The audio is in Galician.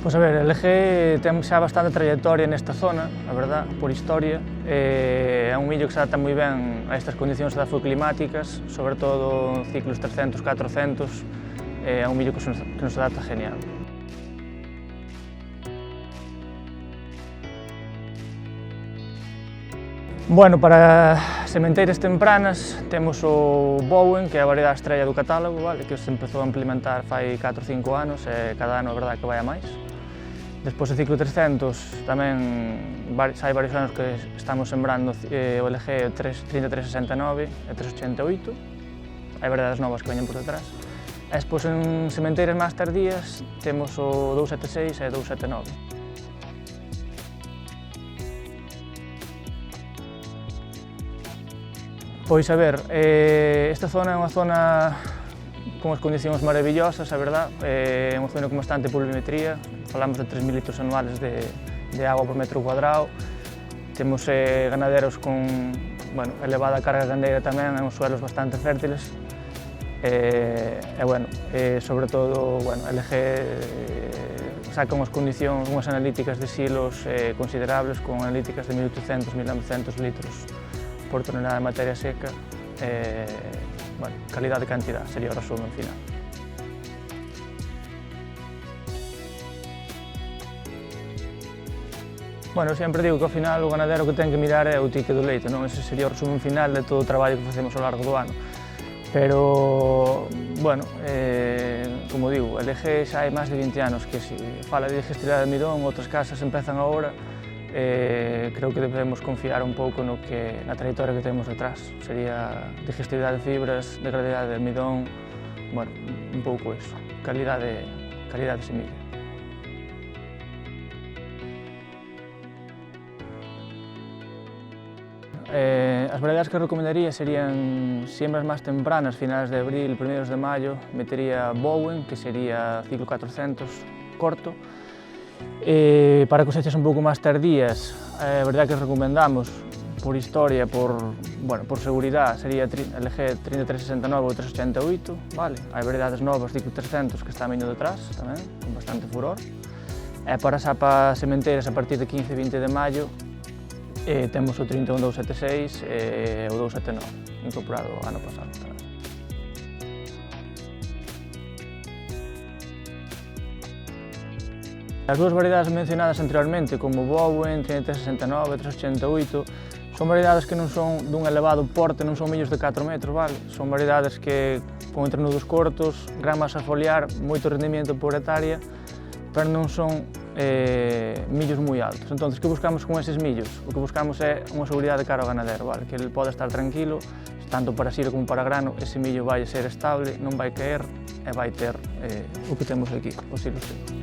Pois a ver, a LG ten xa bastante trayectoria nesta zona, a verdad, por historia. É un millo que se adapta moi ben a estas condicións edafoclimáticas, sobre todo ciclos 300, 400, é un millo que nos adapta genial. Bueno, para sementeiras tempranas temos o Bowen, que é a variedade estrella do catálogo, vale? Que se empezou a implementar fai 4 ou 5 anos e cada ano é verdade que vai a máis. Despois o ciclo 300 tamén hai varios anos que estamos sembrando o LG 3369 e 388, hai variedades novas que veñen por detrás. E despois en sementeiras máis tardías temos o 276 e 279. Pois a ver, esta zona é unha zona con as condicións maravillosas, a verdad, é unha zona con bastante pluviometría, falamos de 3.000 litros anuales de agua por metro cuadrado, temos ganaderos con elevada carga gandeira tamén, uns suelos bastante fértiles, e sobre todo, LG saca unhas condicións, unhas analíticas de silos considerables, con analíticas de 1.800-1.900 litros por tonelada de materia seca, calidad e cantidad sería o resumen final. Bueno, sempre digo que ao final o ganadero que ten que mirar é o tique do leite, non? Ese sería o resumen final de todo o traballo que facemos ao largo do ano. Pero, como digo, a LG xa hai máis de 20 anos que se fala de digestibilidade de almidón, outras casas empezan agora. Creo que debemos confiar un pouco na trayectoria que temos detrás. Sería digestibilidade de fibras, degradabilidade de almidón, un pouco iso, calidade de semilla. As variedades que recomendaría serían siembras máis tempranas, finais de abril, primeiros de maio, metería Bowen, que sería ciclo 400, corto. Para cosechas un pouco máis tardías, a verdade que recomendamos, por historia, por seguridade, sería LG 3369 ou 388, vale? Hai variedades novas, ciclo 300, que está medio detrás, tamén, con bastante furor. E para sementeiras a partir de 15-20 de maio, temos o 31276 e o 279, incorporado ano pasado tamén. As dúas variedades mencionadas anteriormente, como Bowen, 3369 e 388, son variedades que non son dun elevado porte, non son millos de 4 metros, vale? Son variedades que con entrenudos cortos, gran masa foliar, moito rendimento por hectárea, pero non son millos moi altos. Entón, que buscamos con eses millos? O que buscamos é unha seguridade cara ao ganadero, vale? Que ele pode estar tranquilo, tanto para silo como para grano, ese millo vai ser estable, non vai caer e vai ter o que temos aquí, o silo seco.